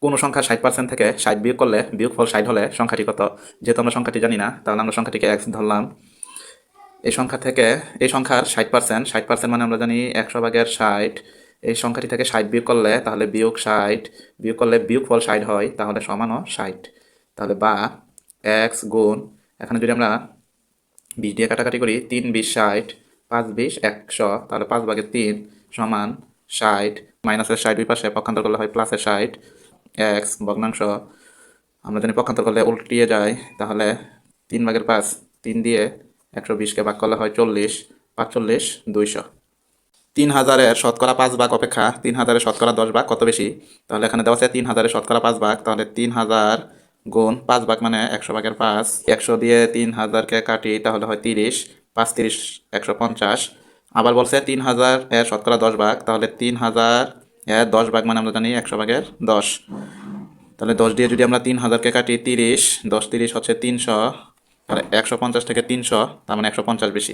কোনো সংখ্যা 60% থেকে 60 বিয়োগ করলে বিয়োগফল 60 হলে সংখ্যাটি কত? যেহেতু আমরা সংখ্যাটি জানি না, তাহলে আমরা সংখ্যাটিকে x ধরলাম। এই সংখ্যা থেকে এই সংখ্যার 60%, 60% মানে আমরা জানি 100/60। এই সংখ্যাটি থেকে 60 বিয়োগ করলে তাহলে বিয়োগ 60, বিয়োগ করলে বিয়োগফল 60 হয়, তাহলে সমানও 60। তাহলে বা x গুণ, এখানে যদি আমরা 20 দিয়ে কাটাকাটি করি, 3 20 60, 5 20 100, তাহলে 5/3 সমান 60। মাইনাসের 60 দুই পাশে পক্ষান্তর করলে হয় প্লাসের 60। এক্স ভগ্নাংশ আমরা জানি পক্ষান্তর করলে উল্টিয়ে যায়, তাহলে 3/5, 3 দিয়ে 120কে ভাগ করলে হয় 40, 45 200। 3000-এর শতকরা 5 ভাগ অপেক্ষা 3000-এর শতকরা 10 ভাগ কত বেশি? তাহলে এখানে দেওয়া আছে 3000-এর শতকরা 5 ভাগ, তাহলে 3000 গুণ 5 ভাগ মানে 100/5। 100 দিয়ে 3000কে কাটি, তাহলে হয় 30, 5 30 150। আবার বলছে 3000-এর শতকরা 10 ভাগ, তাহলে 3000-এর 10 ভাগ মানে আমরা জানি 100/10। তাহলে 10 দিয়ে যদি আমরা 3000কে কাটি, 30, 10 30 হচ্ছে 300, তাহলে 150 থেকে 300, তার মানে 150 বেশি।